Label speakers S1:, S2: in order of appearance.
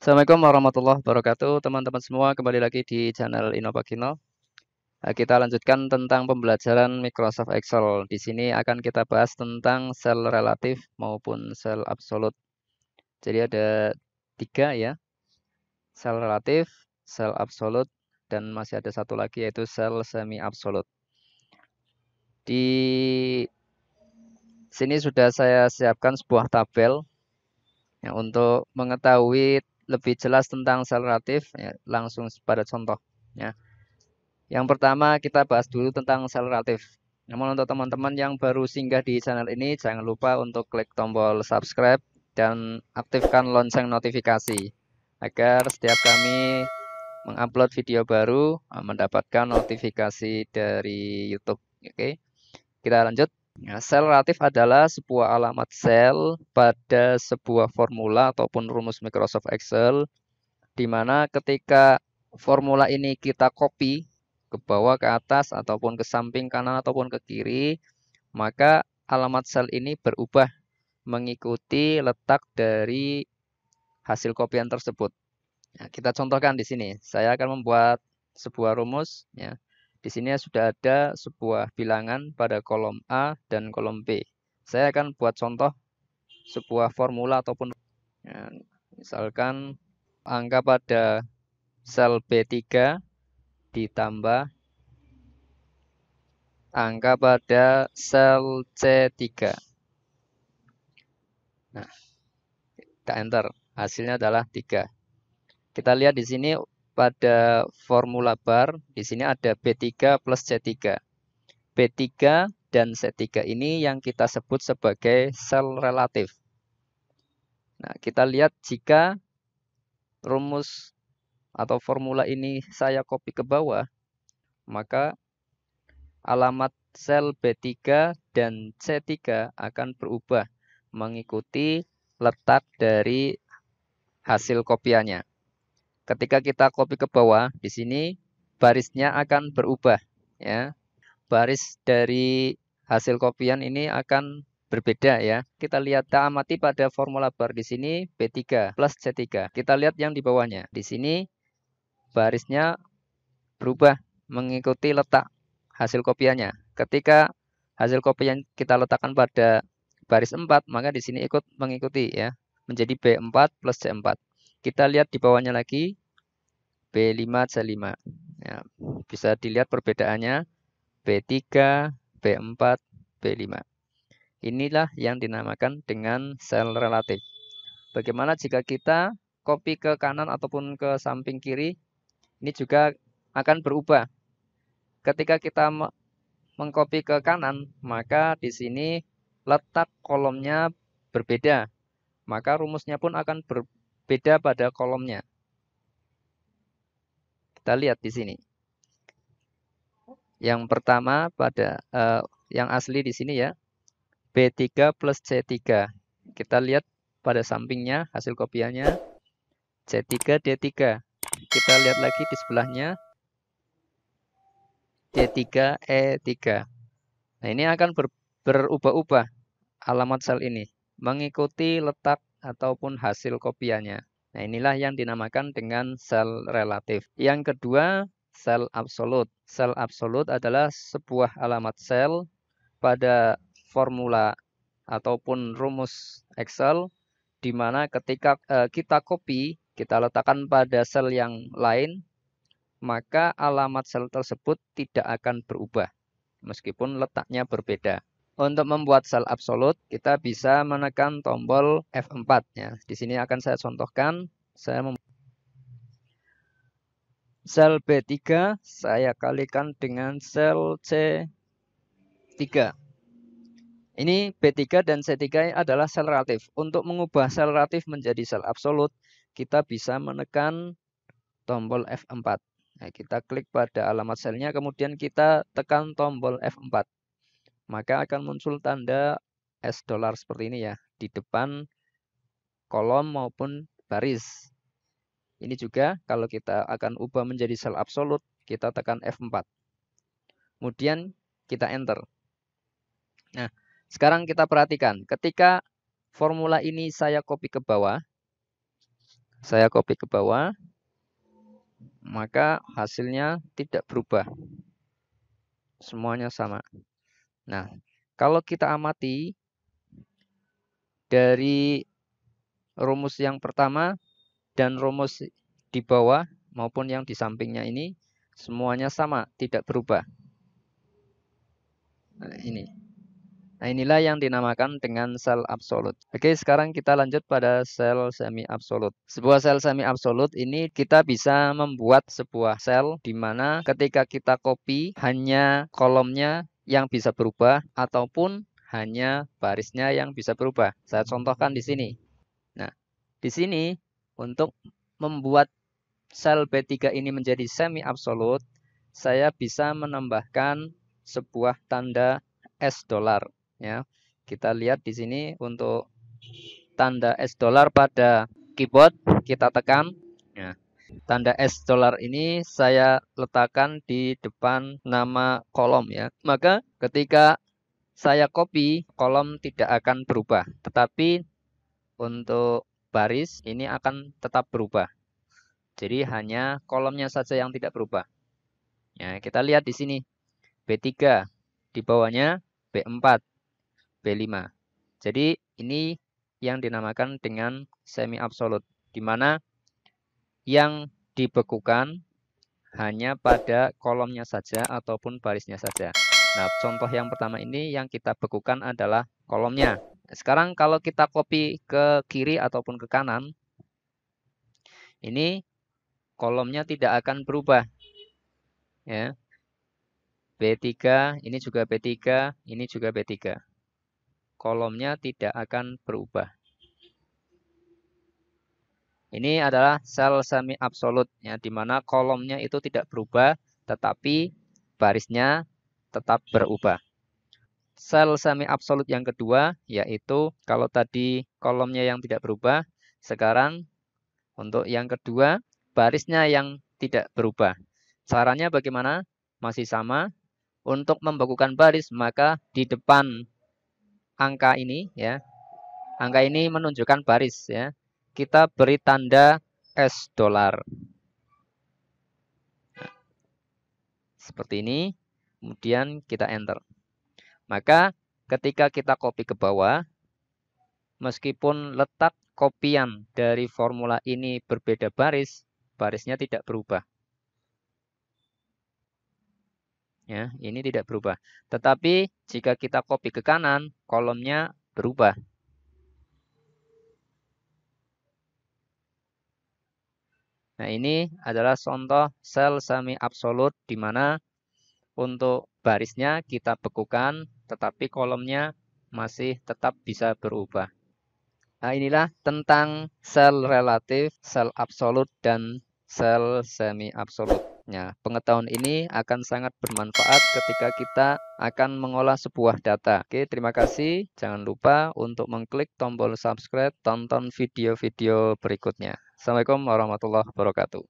S1: Assalamualaikum warahmatullahi wabarakatuh, teman-teman semua. Kembali lagi di channel Innopakino. Kita lanjutkan tentang pembelajaran Microsoft Excel. Di sini akan kita bahas tentang sel relatif maupun sel absolut. Jadi ada tiga ya, sel relatif, sel absolut, dan masih ada satu lagi yaitu sel semi absolut. Di sini sudah saya siapkan sebuah tabel ya, untuk mengetahui lebih jelas tentang sel relatif. Ya, langsung pada contoh. Ya. Yang pertama kita bahas dulu tentang sel relatif. Namun untuk teman-teman yang baru singgah di channel ini, jangan lupa untuk klik tombol subscribe dan aktifkan lonceng notifikasi agar setiap kami mengupload video baru mendapatkan notifikasi dari YouTube. Oke, kita lanjut. Ya, sel relatif adalah sebuah alamat sel pada sebuah formula ataupun rumus Microsoft Excel, di mana ketika formula ini kita copy ke bawah, ke atas, ataupun ke samping kanan, ataupun ke kiri, maka alamat sel ini berubah mengikuti letak dari hasil kopian tersebut. Nah, kita contohkan di sini. Saya akan membuat sebuah rumus. Ya. Di sini sudah ada sebuah bilangan pada kolom A dan kolom B. Saya akan buat contoh sebuah formula ataupun ya, misalkan angka pada sel B3 ditambah angka pada sel C3. Nah, kita enter. Hasilnya adalah 3. Kita lihat di sini pada formula bar, di sini ada B3 plus C3. B3 dan C3 ini yang kita sebut sebagai sel relatif. Nah, kita lihat jika rumus atau formula ini saya copy ke bawah, maka alamat sel B3 dan C3 akan berubah mengikuti letak dari hasil kopiannya. Ketika kita copy ke bawah, di sini barisnya akan berubah ya. Baris dari hasil kopian ini akan berbeda ya. Kita lihat, kita amati pada formula bar di sini B3 plus C3. Kita lihat yang di bawahnya. Di sini barisnya berubah mengikuti letak hasil kopiannya. Ketika hasil kopian kita letakkan pada baris 4, maka di sini ikut mengikuti ya, menjadi B4 plus C4. Kita lihat di bawahnya lagi B5 C5. Ya, bisa dilihat perbedaannya B3, B4, B5. Inilah yang dinamakan dengan sel relatif. Bagaimana jika kita copy ke kanan ataupun ke samping kiri? Ini juga akan berubah. Ketika kita mengcopy ke kanan, maka di sini letak kolomnya berbeda. Maka rumusnya pun akan berbeda pada kolomnya. Kita lihat di sini. Yang pertama pada yang asli di sini ya, B3 plus C3. Kita lihat pada sampingnya hasil kopiannya C3 D3. Kita lihat lagi di sebelahnya D3 E3. Nah, ini akan berubah-ubah alamat sel ini mengikuti letak ataupun hasil kopiannya. Nah, inilah yang dinamakan dengan sel relatif. Yang kedua, sel absolut. Sel absolut adalah sebuah alamat sel pada formula ataupun rumus Excel, di mana ketika kita copy, kita letakkan pada sel yang lain, maka alamat sel tersebut tidak akan berubah meskipun letaknya berbeda. Untuk membuat sel absolut, kita bisa menekan tombol F4 ya. Di sini akan saya contohkan. Saya sel B3 saya kalikan dengan sel C3. Ini B3 dan C3 adalah sel relatif. Untuk mengubah sel relatif menjadi sel absolut, kita bisa menekan tombol F4. Nah, kita klik pada alamat selnya, kemudian kita tekan tombol F4. Maka akan muncul tanda $, seperti ini ya, di depan kolom maupun baris. Ini juga kalau kita akan ubah menjadi sel absolut, kita tekan F4. Kemudian kita enter. Nah, sekarang kita perhatikan, ketika formula ini saya copy ke bawah, Saya copy ke bawah, maka hasilnya tidak berubah. Semuanya sama. Nah, kalau kita amati dari rumus yang pertama dan rumus di bawah maupun yang di sampingnya ini, semuanya sama, tidak berubah. Nah, ini. Nah, inilah yang dinamakan dengan sel absolut. Oke, sekarang kita lanjut pada sel semi absolut. Sebuah sel semi absolut ini kita bisa membuat sebuah sel di mana ketika kita copy hanya kolomnya yang bisa berubah ataupun hanya barisnya yang bisa berubah. Saya contohkan di sini. Nah, di sini untuk membuat sel B3 ini menjadi semi absolut, saya bisa menambahkan sebuah tanda $. Ya, kita lihat di sini untuk tanda $. Pada keyboard kita tekan. Ya, tanda $. Ini saya letakkan di depan nama kolom ya. Maka ketika saya copy, kolom tidak akan berubah, tetapi untuk baris ini akan tetap berubah. Jadi hanya kolomnya saja yang tidak berubah. Ya, kita lihat di sini B3, di bawahnya B4. B5. Jadi ini yang dinamakan dengan semi absolut, di mana yang dibekukan hanya pada kolomnya saja ataupun barisnya saja. Nah, contoh yang pertama ini yang kita bekukan adalah kolomnya. Sekarang kalau kita copy ke kiri ataupun ke kanan, ini kolomnya tidak akan berubah. Ya. B3, ini juga B3, ini juga B3. Kolomnya tidak akan berubah. Ini adalah sel semi absolut ya, di mana kolomnya itu tidak berubah, tetapi barisnya tetap berubah. Sel semi absolut yang kedua yaitu kalau tadi kolomnya yang tidak berubah, sekarang untuk yang kedua barisnya yang tidak berubah. Caranya bagaimana? Masih sama. Untuk membekukan baris maka di depan angka ini ya, angka ini menunjukkan baris ya. Kita beri tanda $. Seperti ini, kemudian kita enter. Maka ketika kita copy ke bawah, meskipun letak kopian dari formula ini berbeda baris, barisnya tidak berubah. Ya, ini tidak berubah. Tetapi jika kita copy ke kanan, kolomnya berubah. Nah, ini adalah contoh sel semi absolut di mana untuk barisnya kita bekukan, tetapi kolomnya masih tetap bisa berubah. Nah, inilah tentang sel relatif, sel absolut, dan sel semi absolut. Ya, pengetahuan ini akan sangat bermanfaat ketika kita akan mengolah sebuah data. Oke, terima kasih. Jangan lupa untuk mengklik tombol subscribe, tonton video-video berikutnya. Assalamualaikum warahmatullahi wabarakatuh.